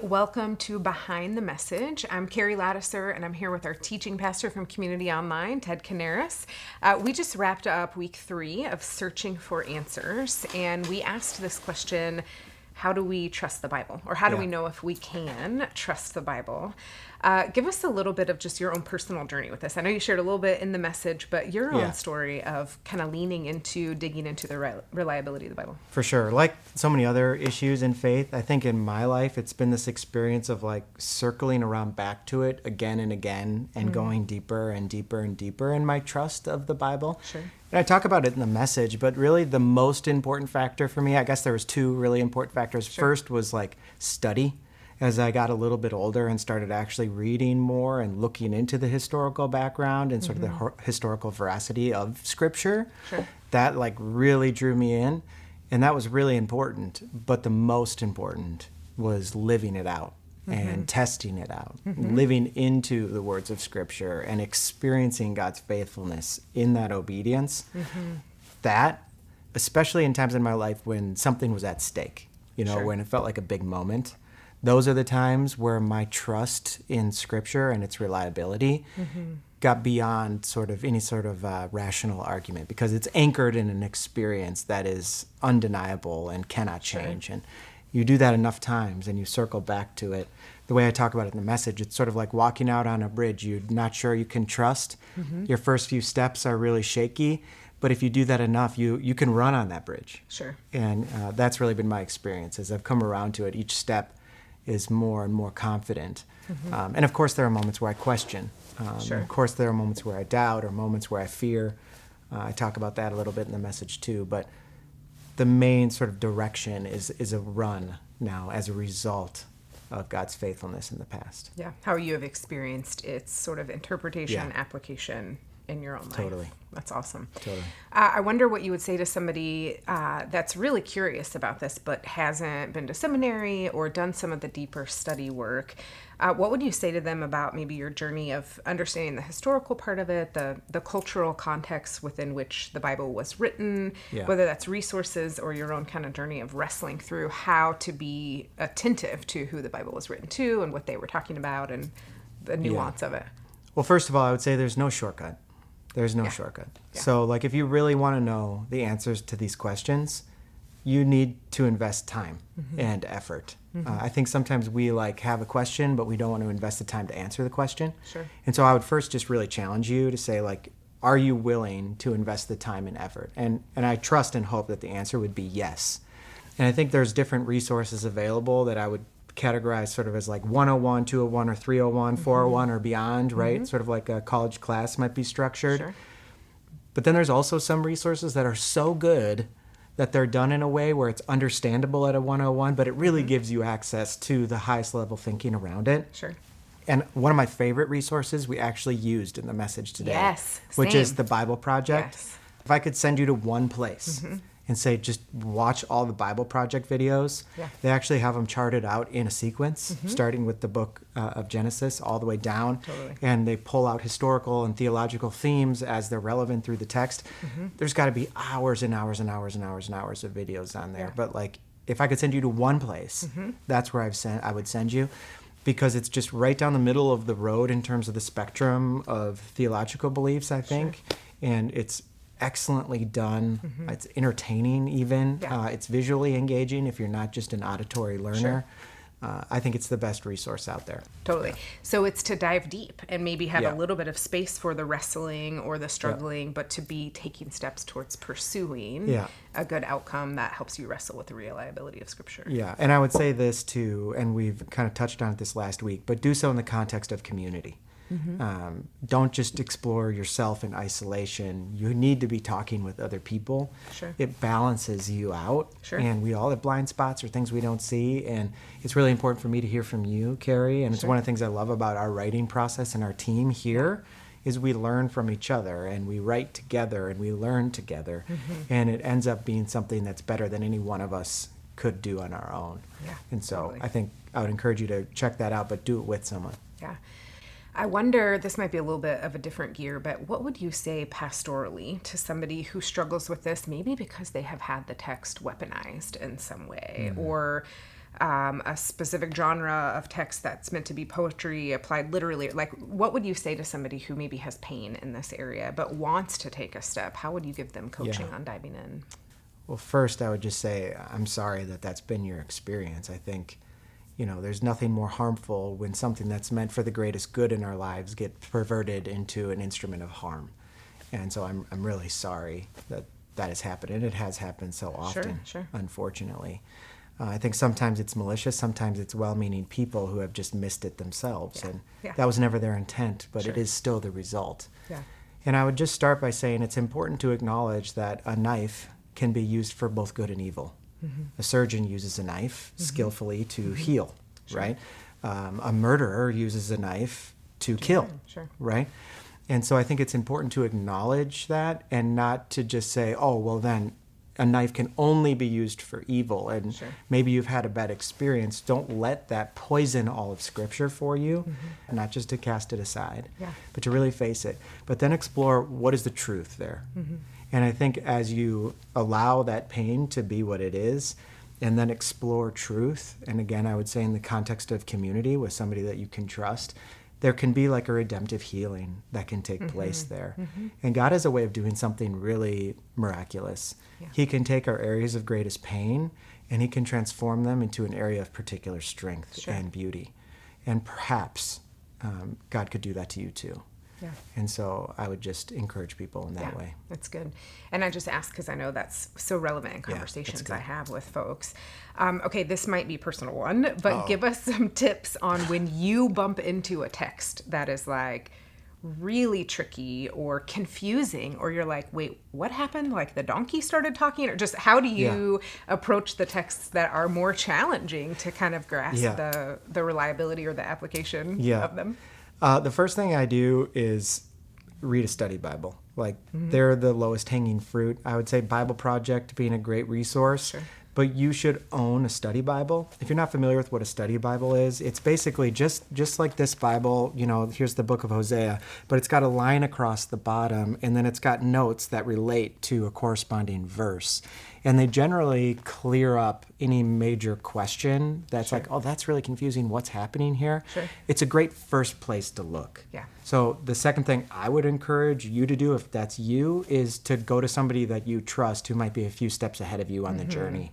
welcome to Behind the Message. I'm Keri Lattiser, and I'm here with our teaching pastor from Community Online, Ted Keri. We just wrapped up week 3 of Searching for Answers, and we asked this question: how do we trust the Bible? Or how do we know if we can trust the Bible? Give us a little bit of just your own personal journey with this. I know you shared a little bit in the message, but your own story of kind of digging into the reliability of the Bible. For sure. Like so many other issues in faith, I think in my life, it's been this experience of like circling around back to it again and again and going deeper and deeper and deeper in my trust of the Bible. Sure. And I talk about it in the message, but really the most important factor for me, I guess there was 2 really important factors. Sure. First was like study. As I got a little bit older and started actually reading more and looking into the historical background and sort of the historical veracity of Scripture, that like really drew me in. And that was really important. But the most important was living it out and testing it out, living into the words of Scripture and experiencing God's faithfulness in that obedience. That, especially in times in my life when something was at stake, when it felt like a big moment. Those are the times where my trust in Scripture and its reliability got beyond sort of any sort of rational argument, because it's anchored in an experience that is undeniable and cannot change. And you do that enough times and you circle back to it. The way I talk about it in the message, it's sort of like walking out on a bridge you're not sure you can trust. Your first few steps are really shaky. But if you do that enough, you can run on that bridge. Sure. And that's really been my experience as I've come around to it. Each step is more and more confident. And of course, there are moments where I question. Of course, there are moments where I doubt or moments where I fear. I talk about that a little bit in the message too. But the main sort of direction is a run now as a result of God's faithfulness in the past. Yeah, how you have experienced its sort of interpretation, application in your own life. Totally. That's awesome. Totally. I wonder what you would say to somebody that's really curious about this but hasn't been to seminary or done some of the deeper study work. What would you say to them about maybe your journey of understanding the historical part of it, the cultural context within which the Bible was written, whether that's resources or your own kind of journey of wrestling through how to be attentive to who the Bible was written to and what they were talking about and the nuance of it? Well, first of all, I would say there's no shortcut. There's no shortcut. Yeah. So, like, if you really want to know the answers to these questions, you need to invest time and effort. I think sometimes we, have a question, but we don't want to invest the time to answer the question. Sure. And so I would first just really challenge you to say, are you willing to invest the time and effort? And I trust and hope that the answer would be yes. And I think there's different resources available that I would categorized sort of as like 101, 201, or 301, 401, or beyond, right? Sort of like a college class might be structured. Sure. But then there's also some resources that are so good that they're done in a way where it's understandable at a 101, but it really gives you access to the highest level thinking around it. Sure. And one of my favorite resources we actually used in the message today, which is the Bible Project. Yes. If I could send you to one place and say, just watch all the Bible Project videos. Yeah. They actually have them charted out in a sequence, starting with the book of Genesis all the way down. Totally. And they pull out historical and theological themes as they're relevant through the text. There's got to be hours and hours and hours and hours and hours of videos on there. Yeah. But if I could send you to one place, that's where I would send you, because it's just right down the middle of the road in terms of the spectrum of theological beliefs, I think. Sure. And it's excellently done. It's entertaining even. Yeah. It's visually engaging if you're not just an auditory learner. I think it's the best resource out there. Totally. So it's to dive deep and maybe have a little bit of space for the wrestling or the struggling, but to be taking steps towards pursuing a good outcome that helps you wrestle with the reliability of Scripture. Yeah, and I would say this too, and we've kind of touched on it this last week, but do so in the context of community. Don't just explore yourself in isolation. You need to be talking with other people. Sure. It balances you out. Sure. And we all have blind spots or things we don't see. And it's really important for me to hear from you, Keri. And it's one of the things I love about our writing process and our team here is we learn from each other and we write together and we learn together. And it ends up being something that's better than any one of us could do on our own. Yeah, and so totally. I think I would encourage you to check that out, but do it with someone. Yeah. I wonder, this might be a little bit of a different gear, but what would you say pastorally to somebody who struggles with this, maybe because they have had the text weaponized in some way, or a specific genre of text that's meant to be poetry applied literally? Like, what would you say to somebody who maybe has pain in this area but wants to take a step? How would you give them coaching on diving in? Well, first, I would just say I'm sorry that that's been your experience. I think, there's nothing more harmful when something that's meant for the greatest good in our lives gets perverted into an instrument of harm. And so I'm really sorry that has happened. And it has happened so often, Sure. Unfortunately. I think sometimes it's malicious, sometimes it's well-meaning people who have just missed it themselves. And that was never their intent, but it is still the result. Yeah. And I would just start by saying it's important to acknowledge that a knife can be used for both good and evil. A surgeon uses a knife skillfully to heal, right? A murderer uses a knife to kill, right? And so I think it's important to acknowledge that and not to just say, oh, well, then a knife can only be used for evil. And maybe you've had a bad experience. Don't let that poison all of Scripture for you, not just to cast it aside, but to really face it. But then explore what is the truth there. And I think as you allow that pain to be what it is, and then explore truth, and again, I would say in the context of community with somebody that you can trust, there can be like a redemptive healing that can take place there. And God has a way of doing something really miraculous. He can take our areas of greatest pain and he can transform them into an area of particular strength and beauty. And perhaps God could do that to you too. Yeah. And so I would just encourage people in that way. That's good. And I just ask because I know that's so relevant in conversations I have with folks. Okay, this might be a personal one, but give us some tips on when you bump into a text that is like really tricky or confusing, or you're like, wait, what happened? Like the donkey started talking, or just how do you approach the texts that are more challenging to kind of grasp the reliability or the application of them? The first thing I do is read a study Bible. Like they're the lowest hanging fruit. I would say Bible Project being a great resource, but you should own a study Bible. If you're not familiar with what a study Bible is, it's basically just like this Bible, here's the book of Hosea, but it's got a line across the bottom and then it's got notes that relate to a corresponding verse. And they generally clear up any major question that's like, oh, that's really confusing. What's happening here? It's a great first place to look. So the second thing I would encourage you to do, if that's you, is to go to somebody that you trust who might be a few steps ahead of you on the journey.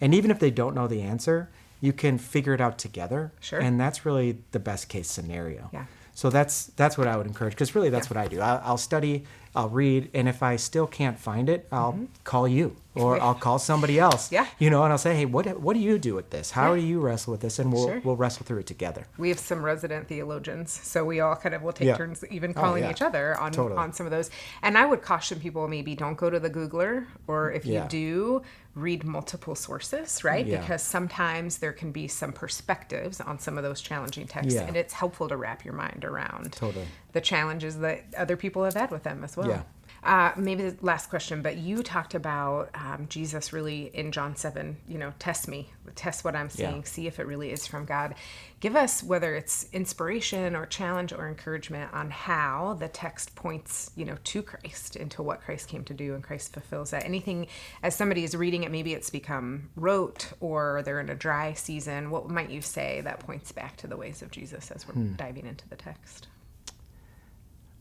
And even if they don't know the answer, you can figure it out together. And that's really the best case scenario. So that's what I would encourage, because really that's what I do. I'll study, I'll read, and if I still can't find it, I'll call you or I'll call somebody else. And I'll say, hey, what do you do with this? How do you wrestle with this? And we'll wrestle through it together. We have some resident theologians, so we all kind of will take turns even calling each other on some of those. And I would caution people, maybe don't go to the Googler, or if you do, read multiple sources, right? Because sometimes there can be some perspectives on some of those challenging texts, and it's helpful to wrap your mind around the challenges that other people have had with them as well. Maybe the last question, but you talked about Jesus really in John 7, test me, test what I'm saying, see if it really is from God. Give us, whether it's inspiration or challenge or encouragement, on how the text points, to Christ, into what Christ came to do, and Christ fulfills that. Anything, as somebody is reading it, maybe it's become rote or they're in a dry season, what might you say that points back to the ways of Jesus as we're diving into the text?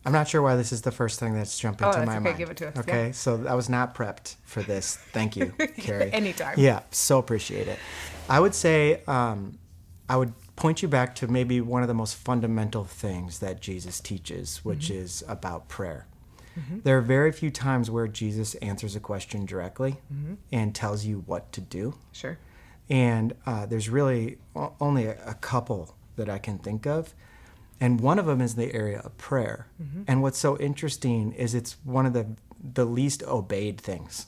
I'm not sure why this is the first thing that's jumping to my mind. Give it to us. Okay, so I was not prepped for this. Thank you, Keri. Anytime. Yeah, so appreciate it. I would say I would point you back to maybe one of the most fundamental things that Jesus teaches, which is about prayer. There are very few times where Jesus answers a question directly and tells you what to do. And there's really only a couple that I can think of. And one of them is the area of prayer. And what's so interesting is it's one of the least obeyed things.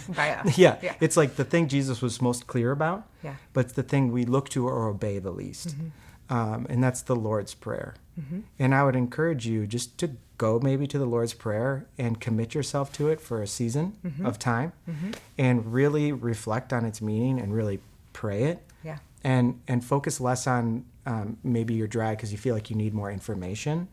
By us. It's like the thing Jesus was most clear about, but it's the thing we look to or obey the least. And that's the Lord's Prayer. And I would encourage you just to go maybe to the Lord's Prayer and commit yourself to it for a season of time and really reflect on its meaning and really pray it. And focus less on maybe you're dry because you feel like you need more information,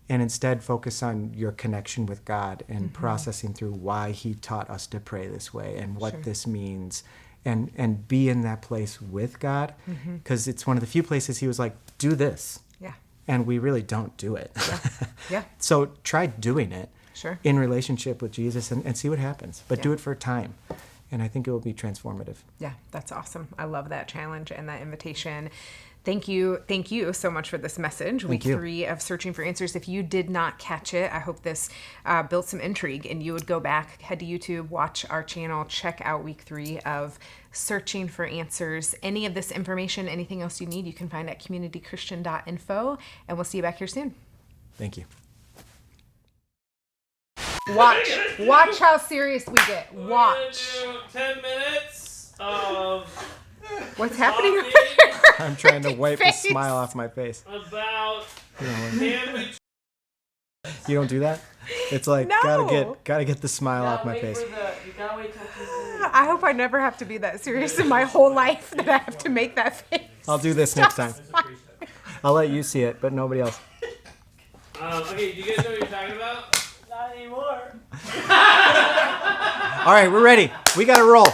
and instead focus on your connection with God and processing through why he taught us to pray this way and what this means and be in that place with God, because it's one of the few places he was like, do this. Yeah. And we really don't do it. Yeah. So try doing it Sure. in relationship with Jesus and see what happens. But do Yeah. it for a time. And I think it will be transformative. Yeah, that's awesome. I love that challenge and that invitation. Thank you so much for this message. Week 3 of Searching for Answers. If you did not catch it, I hope this built some intrigue and you would go back, head to YouTube, watch our channel, check out week 3 of Searching for Answers. Any of this information, anything else you need, you can find at communitychristian.info, and we'll see you back here soon. Thank you. Watch how serious we get. Watch. 10 minutes of What's happening? I'm trying to wipe the face. smile off my face. about You know, sandwich. you don't do that? It's like, No. gotta get the smile off my face. You gotta wait till he's I hope I never have to be that serious in my whole life that I have to make that face. I'll do this next time. I'll let you see it, but nobody else. Okay, do you guys know what you're talking about? Not anymore. All right, we're ready. We gotta roll.